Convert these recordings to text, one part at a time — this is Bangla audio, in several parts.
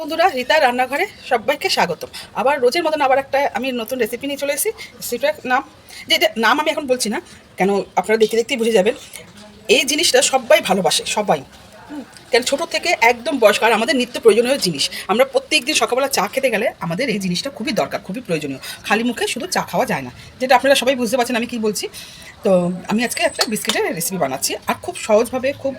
বন্ধুরা, রীতা রান্নাঘরে সবাইকে স্বাগতম। আবার রোজের মতন আবার একটা আমি নতুন রেসিপি নিয়ে চলে এসেছি। রেসিপিটার নাম, যেটা নাম আমি এখন বলছি না, কেন আপনারা দেখতে দেখতেই বুঝে যাবেন। এই জিনিসটা সবাই ভালোবাসে, সবাই। কেন ছোটো থেকে একদম বয়স্ক, আর আমাদের নিত্য প্রয়োজনীয় জিনিস। আমরা প্রত্যেক দিন সকালবেলা চা খেতে গেলে আমাদের এই জিনিসটা খুবই দরকার, খুবই প্রয়োজনীয়। খালি মুখে শুধু চা খাওয়া যায় না, যেটা আপনারা সবাই বুঝতে পারছেন আমি কি বলছি। তো আমি আজকে একটা বিস্কিটের রেসিপি বানাচ্ছি, আর খুব সহজভাবে, খুব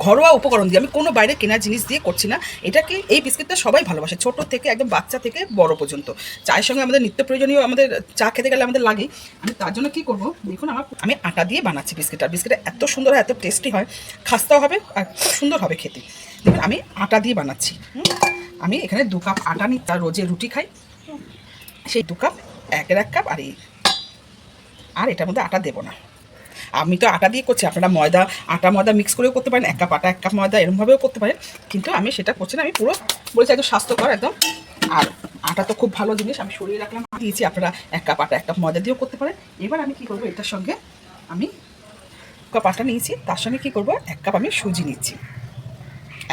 ঘরোয়া উপকরণ দিয়ে, আমি কোনো বাইরে কেনা জিনিস দিয়ে করছি না। এটাকে, এই বিস্কিটটা সবাই ভালোবাসে, ছোট থেকে একদম বাচ্চা থেকে বড় পর্যন্ত। চায়ের সঙ্গে আমাদের নিত্য প্রয়োজনীয়, আমাদের চা খেতে গেলে আমাদের লাগেই। আমি তার জন্য কী করবো দেখুন, আমি আটা দিয়ে বানাচ্ছি বিস্কিট। আর বিস্কিটটা এত সুন্দর হয়, এত টেস্টি হয়, খাস্তাও হবে আর খুব সুন্দর হবে খেতে। দেখুন আমি আটা দিয়ে বানাচ্ছি। আমি এখানে 2 কাপ আটা নিই, তার রোজে রুটি খাই, সেই 2 কাপ, 1 কাপ। আর এটার মধ্যে আটা দেবো না, আমি তো আটা দিয়ে করছি। আপনারা ময়দা, আটা ময়দা মিক্স করেও করতে পারেন, 1 কাপ আটা 1 কাপ ময়দা এরকমভাবেও করতে পারেন, কিন্তু আমি সেটা করছি না। আমি পুরো বলছি একদম স্বাস্থ্যকর একদম। আর আটা তো খুব ভালো জিনিস, আমি সরিয়ে রাখলাম, দিয়েছি। আপনারা 1 কাপ আটা 1 কাপ ময়দা দিয়েও করতে পারেন। এবার আমি কী করবো, এটার সঙ্গে আমি 1 কাপ আটা নিয়েছি, তার সঙ্গে কী করবো, 1 কাপ আমি সুজি নিচ্ছি,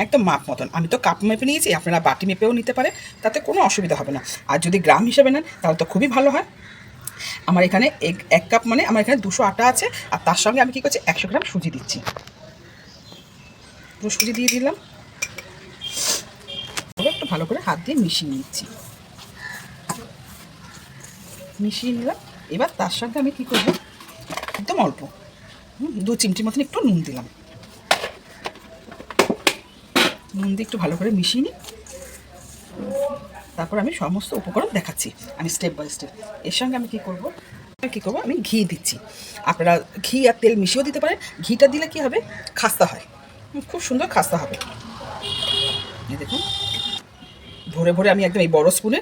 একদম মাপ মতন। আমি তো কাপ মেপে নিয়েছি, আপনারা বাটি মেপেও নিতে পারেন, তাতে কোনো অসুবিধা হবে না। আর যদি গ্রাম হিসেবে নেন তাহলে তো খুবই ভালো হয়। আমার এখানে 1 কাপ মানে আমার এখানে 200 আটা আছে, আর তার সঙ্গে আমি কী করছি, 100 গ্রাম সুজি দিচ্ছি। পুরো সুজি দিয়ে দিলাম, একটু ভালো করে হাত দিয়ে মিশিয়ে নিচ্ছি, মিশিয়ে নিলাম। এবার তার সঙ্গে আমি কী করবো, একদম অল্প 2 চিমটির মতন একটু নুন দিলাম। নুন দিয়ে একটু ভালো করে মিশিয়ে নিই। তারপর আমি সমস্ত উপকরণ দেখাচ্ছি, আমি স্টেপ বাই স্টেপ। এর সঙ্গে আমি কী করবো, আমি ঘি দিচ্ছি। আপনারা ঘি আর তেল মিশিয়েও দিতে পারেন। ঘিটা দিলে কি হবে, খাস্তা হয়, খুব সুন্দর খাস্তা হবে। এই দেখুন, ভরে ভরে আমি একদম এই বড় স্পুনে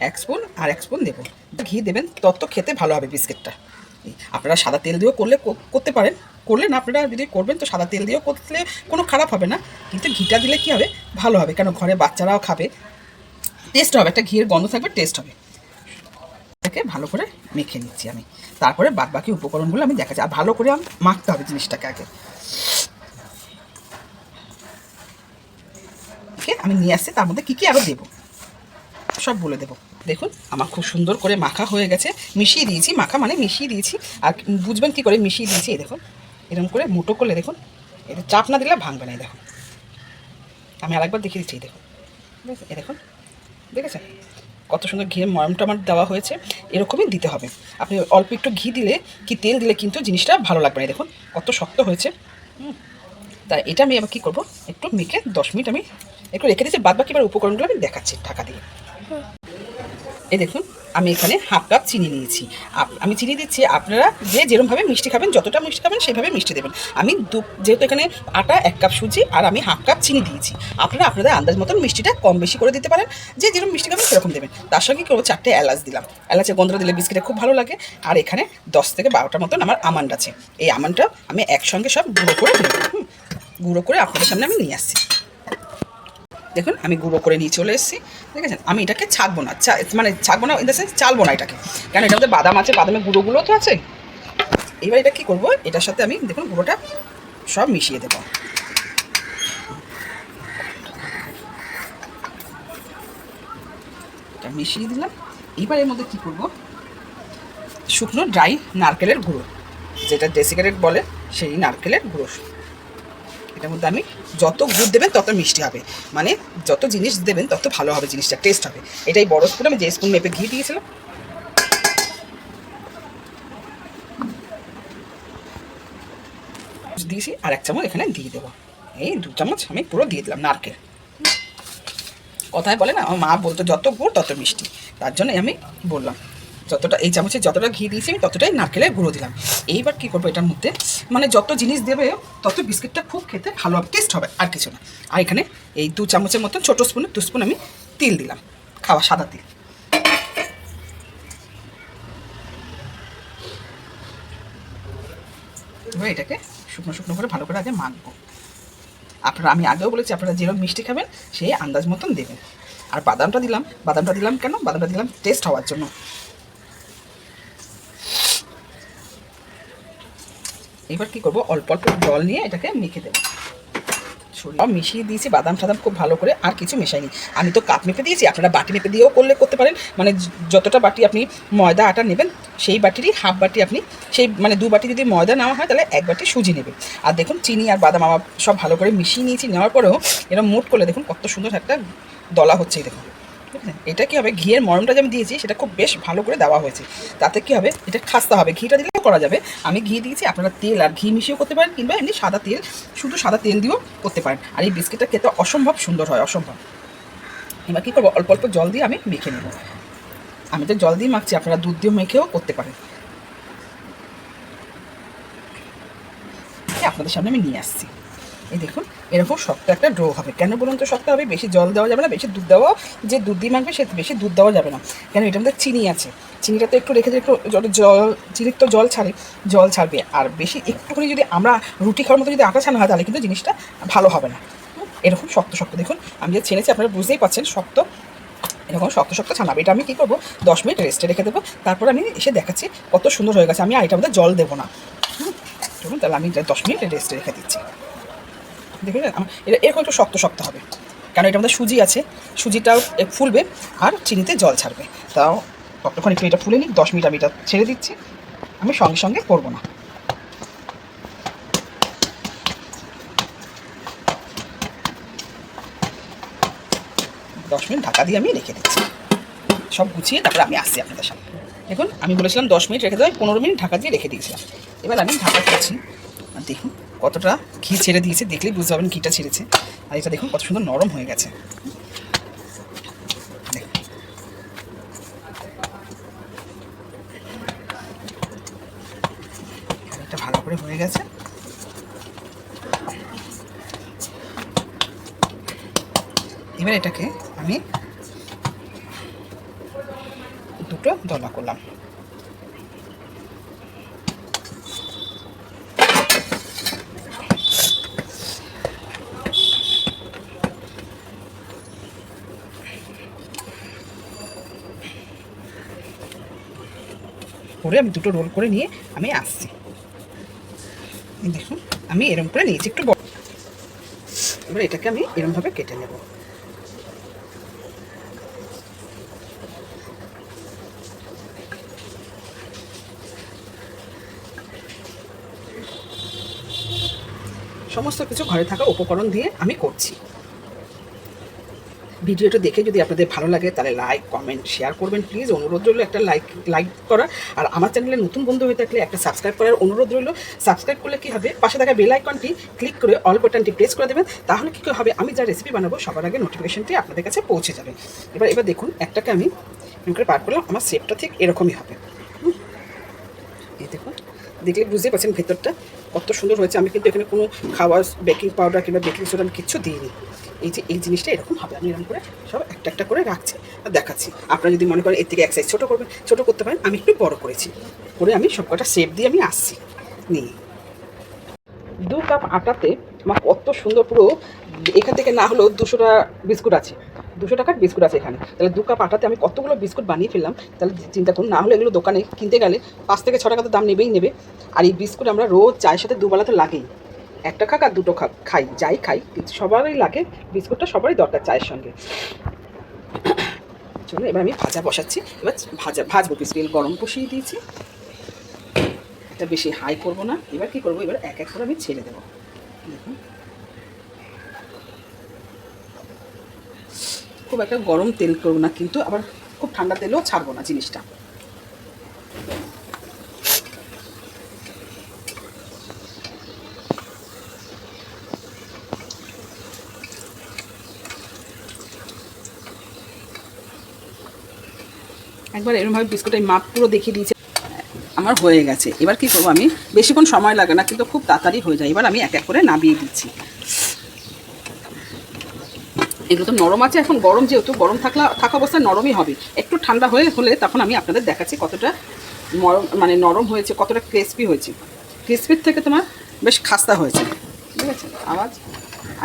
1 স্পুন আর 1 স্পুন দেবো। ঘি দেবেন, তত খেতে ভালো হবে বিস্কিটটা। আপনারা সাদা তেল দিয়েও করতে পারেন, করলেন আপনারা যদি করবেন তো সাদা তেল দিয়েও করলে কোনো খারাপ হবে না, কিন্তু ঘিটা দিলে কি হবে, ভালো হবে। কেন ঘরে বাচ্চারাও খাবে, টেস্ট হবে, একটা ঘিয়ের গন্ধ থাকবে, টেস্ট হবে। এটাকে ভালো করে মেখে নিচ্ছি আমি, তারপরে বাদ বাকি উপকরণগুলো আমি দেখাচ্ছি। আর ভালো করে মাখতে হবে জিনিসটাকে আগে। আমি নিয়ে আসছি, তার মধ্যে কী কী আরও দেবো সব বলে দেবো। দেখুন আমার খুব সুন্দর করে মাখা হয়ে গেছে, মিশিয়ে দিয়েছি, মাখা মানে মিশিয়ে দিয়েছি। আর বুঝবেন কী করে মিশিয়ে দিয়েছি, এই দেখুন এরকম করে মুটো করলে দেখুন, এটা চাপ না দিলে ভাঙবে না। এই দেখুন, আমি আরেকবার দেখিয়ে দিচ্ছি, এই দেখুন, এই দেখুন, দেখেছেন কত সুন্দর ঘিয়ের ময়মটা আমার দেওয়া হয়েছে। এরকমই দিতে হবে। আপনি অল্প একটু ঘি দিলে কি তেল দিলে কিন্তু জিনিসটা ভালো লাগবে না। দেখুন কত শক্ত হয়েছে। তাই এটা আমি আবার কী করবো, একটু মেখে 10 মিনিট আমি একটু রেখে দিচ্ছি। বাদ বাকি এবার উপকরণগুলো আমি দেখাচ্ছি ঢাকা দিয়ে। এই দেখুন আমি এখানে 1/2 কাপ চিনি নিয়েছি। আমি চিনি দিচ্ছি, আপনারা যে যেরকমভাবে মিষ্টি খাবেন, যতটা মিষ্টি খাবেন সেইভাবে মিষ্টি দেবেন। আমি যেহেতু এখানে আটা 1 কাপ সুজি আর আমি 1/2 কাপ চিনি দিয়েছি, আপনারা আপনাদের আন্দাজ মতন মিষ্টিটা কম বেশি করে দিতে পারেন, যে যেরকম মিষ্টি খাবেন সেরকম দেবেন। তার সঙ্গে করবো 4টে এলাচ দিলাম, এলাচের গন্ধটা দিলে বিস্কিটে খুব ভালো লাগে। আর এখানে 10 থেকে 12টার মতন আমার আমন্ড আছে, এই আমন্ডটা আমি একসঙ্গে সব গুঁড়ো করে দেবো। গুঁড়ো করে আপনাদের সামনে আমি নিয়ে আসছি। দেখুন আমি গুঁড়ো করে নিয়ে চলে এসেছি, ঠিক আছে। আমি এটাকে ছাকবো না, মানে ছাকবো না ইন দ্য সেন্স চালবো না এটাকে, কেন এটার মধ্যে বাদাম আছে, বাদামের গুঁড়োগুলো তো আছে। এবার এটা কী করবো, এটার সাথে আমি দেখুন গুঁড়োটা সব মিশিয়ে দেবো। এটা মিশিয়ে দিলাম। এবার এর মধ্যে কী করবো, শুকনো ড্রাই নারকেলের গুঁড়ো, যেটা ডেসিকেটেড বলে, সেই নারকেলের গুঁড়ো। এটার মধ্যে আমি যত গুড় দেবেন তত মিষ্টি হবে, মানে যত জিনিস দেবেন তত ভালো হবে, জিনিসটা টেস্ট হবে। এটাই বড় স্পুন, আমি যে স্পুন মেপে ঘি দিয়েছিলাম দিয়েছি, আর 1 চামচ এখানে দিয়ে দেবো। এই 2 চামচ আমি পুরো দিয়ে দিলাম নারকেল। কথায় বলে না, আমার মা বলতো যত গুড় তত মিষ্টি, তার জন্যই আমি বললাম যতটা, এই চামচে যতটা ঘি দিয়েছি আমি ততটাই নারকেলের গুঁড়ো দিলাম। এইবার কী করবো, এটার মধ্যে মানে যত জিনিস দেবে তত বিস্কিটটা খুব খেতে ভালো হবে, টেস্ট হবে, আর কিছু না। আর এখানে এই 2 চামচের মতন ছোটো স্পুনে 2 স্পুন আমি তেল দিলাম, খাওয়া সাদা তেল। এবার এটাকে শুকনো শুকনো করে ভালো করে আগে মাখবো। আপনারা, আমি আগেও বলেছি, আপনারা যেরকম মিষ্টি খাবেন সেই আন্দাজ মতন দেবেন। আর বাদামটা দিলাম কেন, বাদামটা দিলাম টেস্ট হওয়ার জন্য। এবার কী করবো, অল্প অল্প জল নিয়ে এটাকে মেখে দেবো, সব মিশিয়ে দিয়েছি বাদাম টাদাম খুব ভালো করে, আর কিছু মেশাইনি। আমি তো কাপ মেপে দিয়েছি, আপনারা বাটি মেপে দিয়েও করতে পারেন। মানে যতটা বাটি আপনি ময়দা আটা নেবেন সেই বাটিরই হাফ বাটি আপনি সেই মানে 2 বাটি যদি ময়দা নেওয়া হয় তাহলে 1 বাটি সুজি নেবেন। আর দেখুন চিনি আর বাদাম আমার সব ভালো করে মিশিয়ে নিয়েছি, নেওয়ার পরেও এরকম মুট করলে দেখুন কত সুন্দর একটা দলা হচ্ছে। দেখুন এটা কী হবে, ঘিয়ের মরমটা যে আমি দিয়েছি সেটা খুব বেশ ভালো করে দেওয়া হয়েছে। তাতে কী হবে, এটা খাস্তা হবে। ঘিটা দিলেও করা যাবে, আমি ঘি দিয়েছি, আপনারা তেল আর ঘি মিশিয়েও করতে পারেন, কিংবা এমনি সাদা তেল, শুধু সাদা তেল দিয়েও করতে পারেন। আর এই বিস্কিটটা খেতে অসম্ভব সুন্দর হয়, অসম্ভব। এবার কী করবো, অল্প অল্প জল দিয়ে আমি মেখে নেব। আমি তো জল দিয়ে মাখছি, আপনারা দুধ দিয়ে মেখেও করতে পারেন। আপনাদের সামনে আমি নিয়ে আসছি। এই দেখুন এরকম শক্ত একটা ডো হবে। কেন বলুন তো শক্ত হবে, বেশি জল দেওয়া যাবে না, বেশি দুধ দেওয়া, যে দুধ দিয়ে মাখবে সে বেশি দুধ দেওয়া যাবে না। কেন এটার মধ্যে চিনি আছে, চিনিটা তো একটু রেখে একটু জল, চিনির তো জল ছাড়বে। আর বেশি একটুখানি যদি আমরা রুটি খাওয়ার মতো যদি আটা ছানা হয় তাহলে কিন্তু জিনিসটা ভালো হবে না। এরকম শক্ত শক্ত দেখুন আমি যে ছেনেছি, আপনারা বুঝতেই পারছেন শক্ত, এরকম শক্ত শক্ত ছানাবে। এটা আমি কী করবো, 10 মিনিট রেস্টে রেখে দেবো। তারপর আমি এসে দেখাচ্ছি কত সুন্দর হয়ে গেছে। আমি আর এটার মধ্যে জল দেবো না। দেখুন তাহলে আমি 10 মিনিট রেস্টে রেখে দিচ্ছি। দেখুন এটা এরকম একটু শক্ত শক্ত হবে, কারণ এটার মধ্যে সুজি আছে, সুজিটাও ফুলবে আর চিনিতে জল ছাড়বে। তাও ততক্ষণ একটু এটা ফুলে নিই। 10 মিনিট আমি এটা ছেড়ে দিচ্ছি, আমি সঙ্গে সঙ্গে করবো না। দশ মিনিট ঢাকা দিয়ে আমি রেখে দিচ্ছি, সব গুছিয়ে তারপরে আমি আসছি আপনাদের সামনে। দেখুন আমি বলেছিলাম 10 মিনিট রেখে দেবো, 15 মিনিট ঢাকা দিয়ে রেখে দিয়েছিলাম। এবার আমি ঢাকা করছি, আর দেখুন কতটা ঘি ছেড়ে দিয়েছে, দেখলেই বুঝতে পারবেন ঘিটা ছেড়েছে। আর এটা দেখুন কত সুন্দর নরম হয়ে গেছে। এটা ভালো করে হয়ে গেছে। এবার এটাকে আমি দুটো দলা করলাম। করে আমি দুটো রোল করে নিয়ে আমি আসছি। দেখুন আমি এরকম করে নিয়েছি একটু বড়। এবার এটাকে আমি এরকমভাবে কেটে নেব। সমস্ত কিছু ঘরে থাকা উপকরণ দিয়ে আমি করছি। ভিডিওটা দেখে যদি আপনাদের ভালো লাগে তাহলে লাইক কমেন্ট শেয়ার করবেন প্লিজ, অনুরোধ রইল একটা লাইক করা। আর আমার চ্যানেলে নতুন বন্ধু হয়ে থাকলে একটা সাবস্ক্রাইব করার অনুরোধ রইল। সাবস্ক্রাইব করলে কী হবে, পাশে থাকা বেল আইকনটি ক্লিক করে অল বাটনটি প্রেস করে দেবেন, তাহলে কী হবে, আমি যা রেসিপি বানাবো সবার আগে নোটিফিকেশনটি আপনাদের কাছে পৌঁছে যাবে। এবার দেখুন একটাকে আমি করে পার করলাম, আমার শেপটা ঠিক এরকমই হবে। এই দেখুন দেখলে বুঝতে পারছেন ভেতরটা কত সুন্দর হয়েছে। আমি কিন্তু এখানে কোনো খাওয়ার বেকিং পাউডার কিংবা বেকিং সোডা আমি কিচ্ছু দিইনি। এই জিনিসটা এরকম হবে। আমি এরকম করে সব একটা একটা করে রাখছি আর দেখাচ্ছি। আপনারা যদি মনে করেন এর থেকে এক সাইজ ছোটো করবেন, ছোটো করতে পারেন। আমি একটু বড় করেছি, করে আমি সব কটা শেপ দিয়ে আমি আসছি নিয়ে। 2 কাপ আটাতে আমার কত সুন্দর, পুরো এখান থেকে না হলেও 200টা বিস্কুট আছে, 200 টাকার বিস্কুট আছে এখানে। তাহলে 2 কাপ আটাতে আমি কতগুলো বিস্কুট বানিয়ে ফেললাম। তাহলে চিন্তা করুন, না হলে এগুলো দোকানে কিনতে গেলে 5 থেকে 6 টাকা তো দাম নেবে। আর এই বিস্কুট আমরা রোজ চায়ের সাথে দুবেলা তো লাগেই, 1 টা খাক আর 2টো খাই, যাই খাই কিন্তু সবারই লাগে বিস্কুটটা, সবারই দরকার চায়ের সঙ্গে। চলো এবার আমি ভাজা বসাচ্ছি। এবার ভাজবো বিস্কুট গরম বসিয়ে দিয়েছি, এটা বেশি হাই করবো না। এবার কী করবো, এবার এক এক করে আমি ছেড়ে দেবো। দেখুন খুব একটা গরম তেল করবো না, কিন্তু আবার খুব ঠান্ডা তেলেও ছাড়বো না জিনিসটা। একবার এরকমভাবে বিস্কুটের মাপ পুরো দেখিয়ে দিয়েছে, আমার হয়ে গেছে। এবার কী করবো, আমি বেশিক্ষণ সময় লাগে না কিন্তু খুব তাড়াতাড়ি হয়ে যায়। এবার আমি এক এক করে নামিয়ে দিচ্ছি। এগুলো তো নরম আছে, এখন গরম, যেহেতু গরম থাকা অবস্থায় নরমই হবে। একটু ঠান্ডা হলে তখন আমি আপনাদের দেখাচ্ছি কতটা নরম হয়েছে, কতটা ক্রিস্পি হয়েছে। ক্রিস্পির থেকে তোমার বেশ খাস্তা হয়েছে, ঠিক আছে। আওয়াজ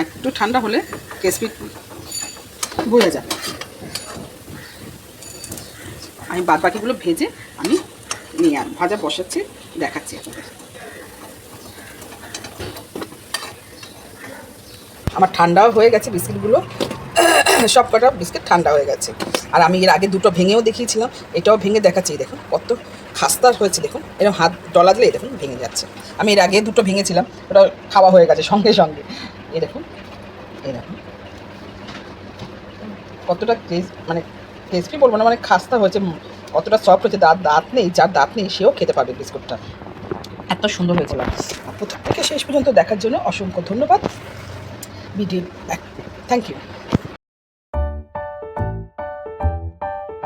একটু ঠান্ডা হলে ক্রিস্পি বোঝা যাবে। আমি বাদ বাকিগুলো ভেজে আমি নিয়ে ভাজা বসাচ্ছি, দেখাচ্ছি আপনাদের। আমার ঠান্ডাও হয়ে গেছে বিস্কিটগুলো, সব কটা বিস্কিট ঠান্ডা হয়ে গেছে। আর আমি এর আগে দুটো ভেঙেও দেখিয়েছিলাম, এটাও ভেঙে দেখাচ্ছি। দেখুন কত খাস্তা হয়েছে, দেখুন এরকম হাত ডলা দিলে দেখুন ভেঙে যাচ্ছে। আমি এর আগে দুটো ভেঙেছিলাম, ওটা খাওয়া হয়ে গেছে সঙ্গে সঙ্গে। এই দেখুন, এই দেখুন কতটা মানে টেস্টি বলবো না, মানে খাস্তা হয়েছে, কতটা সফট হয়েছে। দাঁত নেই, যার দাঁত নেই সেও খেতে পারবে বিস্কুটটা, এত সুন্দর হয়েছিল। প্রথম থেকে শেষ পর্যন্ত দেখার জন্য অসংখ্য ধন্যবাদ। Video thank you.